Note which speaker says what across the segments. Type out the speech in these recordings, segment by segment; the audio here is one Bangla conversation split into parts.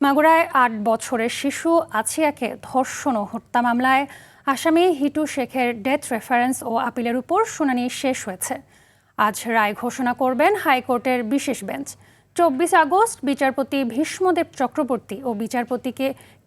Speaker 1: মাগুরায় ৮ বছরের শিশু আছিয়াকে ধর্ষণ ও হত্যা মামলায় আসামি হিটু শেখের ডেথ রেফারেন্স ও আপিলের উপর শুনানি শেষ হয়েছে। আজ রায় ঘোষণা করবেন হাইকোর্টের বিশেষ বেঞ্চ। ২৪ আগস্ট বিচারপতি ভীষ্মদেব চক্রবর্তী ও বিচারপতি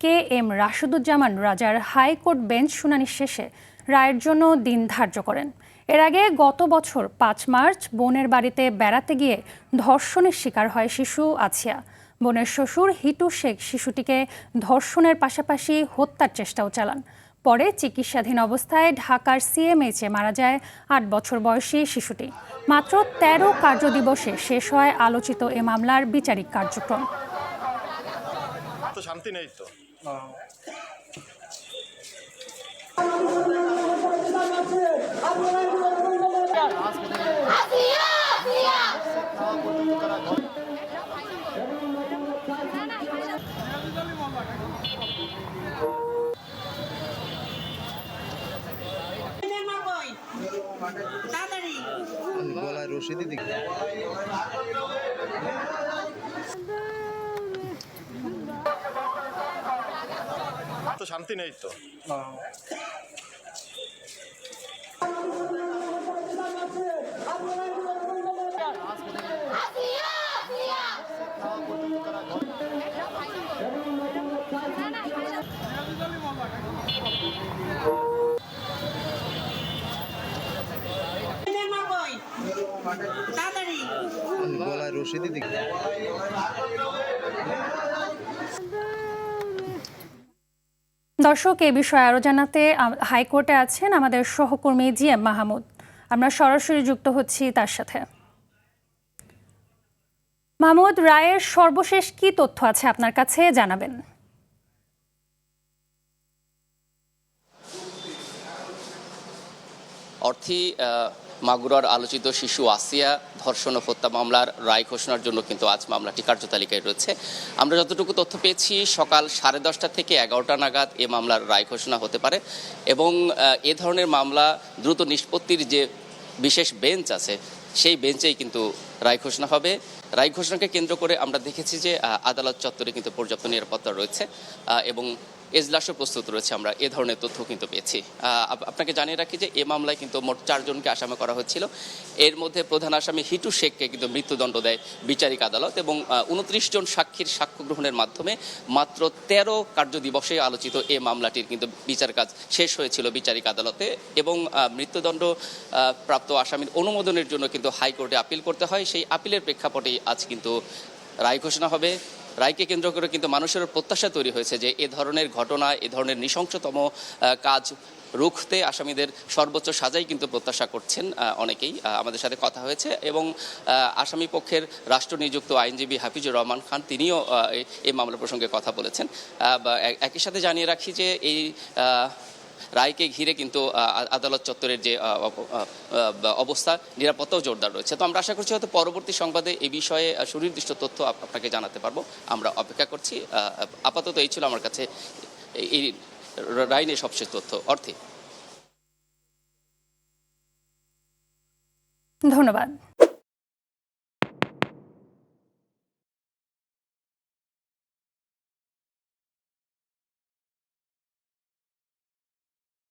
Speaker 1: কে এম রাশেদুজ্জামান রাজার হাইকোর্ট বেঞ্চ শুনানি শেষে রায়ের জন্য দিন ধার্য করেন। এর আগে গত বছর ৫ মার্চ বোনের বাড়িতে বেড়াতে গিয়ে ধর্ষণের শিকার হয় শিশু আছিয়া। বোনের শ্বশুর হিটু শেখ শিশুটিকে ধর্ষণের পাশাপাশি হত্যার চেষ্টাও চালান। পরে চিকিৎসাধীন অবস্থায় ঢাকার সিএমএইচে মারা যায় ৮ বছর বয়সী শিশুটি। মাত্র ১৩ কার্যদিবসে শেষ হয় আলোচিত এ মামলার বিচারিক কার্যক্রম।
Speaker 2: শান্তি নেই তো।
Speaker 3: গলায় রশি দিদি
Speaker 2: তো শান্তি নেই তো।
Speaker 3: গলায় রশি দিদি
Speaker 1: দর্শক, এ বিষয়ে আরও জানাতে হাইকোর্টে আছেন আমাদের সহকর্মী জিএম মাহমুদ। আমরা সরাসরি যুক্ত হচ্ছি তার সাথে। মাহমুদ, রায়ের সর্বশেষ কি তথ্য আছে আপনার কাছে, জানাবেন।
Speaker 4: অর্থী মাগুরার আলোচিত শিশু আসিয়া ধর্ষণ ও হত্যা মামলার রায় ঘোষণার জন্য কিন্তু আজ মামলাটি কার্যতালিকায় রয়েছে। আমরা যতটুকু তথ্য পেয়েছি সকাল 10:30 থেকে 11টা নাগাদ এ মামলার রায় ঘোষণা হতে পারে এবং এ ধরনের মামলা দ্রুত নিষ্পত্তির যে বিশেষ বেঞ্চ আছে সেই বেঞ্চেই কিন্তু রায় ঘোষণা হবে। রায় ঘোষণাকে কেন্দ্র করে আমরা দেখেছি যে আদালত চত্বরে কিন্তু পর্যাপ্ত নিরাপত্তা রয়েছে এবং এজলাসও প্রস্তুত রয়েছে। আমরা এ ধরনের তথ্য কিন্তু পেয়েছি। আপনাকে জানিয়ে রাখি যে এ মামলায় কিন্তু মোট 4 জনকে আসামি করা হচ্ছিল। এর মধ্যে প্রধান আসামি হিটু শেখকে কিন্তু মৃত্যুদণ্ড দেয় বিচারিক আদালত এবং 29 জন সাক্ষীর সাক্ষ্য গ্রহণের মাধ্যমে মাত্র 13 কার্যদিবসে আলোচিত এ মামলাটির কিন্তু বিচার কাজ শেষ হয়েছিল বিচারিক আদালতে এবং মৃত্যুদণ্ড প্রাপ্ত আসামির অনুমোদনের জন্য কিন্তু হাইকোর্টে আপিল করতে হয়। সেই আপিলের প্রেক্ষাপটেই আজ কিন্তু রায় ঘোষণা হবে। রায়কে কেন্দ্র করে কিন্তু মানুষের প্রত্যাশা তৈরি হয়েছে যে এ ধরনের ঘটনা, এ ধরনের নৃশংসতম কাজ রুখতে আসামিদের সর্বোচ্চ সাজাই কিন্তু প্রত্যাশা করছেন অনেকেই। আমাদের সাথে কথা হয়েছে এবং আসামি পক্ষের রাষ্ট্র নিযুক্ত আইনজীবী হাফিজুর রহমান খান তিনিও এই মামলা প্রসঙ্গে কথা বলেছেন। একই সাথে জানিয়ে রাখি যে এই রায়কে ঘিরে কিন্তু আদালত চত্বরের যে অবস্থা, নিরাপত্তাও জোরদার রয়েছে। তো আমরা আশা করছি হয়তো পরবর্তী সংবাদে এই বিষয়ে সুনির্দিষ্ট তথ্য আপনাকে জানাতে পারবো। আমরা অপেক্ষা করছি। আপাতত এই ছিল আমার কাছে এই রায় নিয়ে সবশেষ তথ্য। অর্থে
Speaker 1: ধন্যবাদ।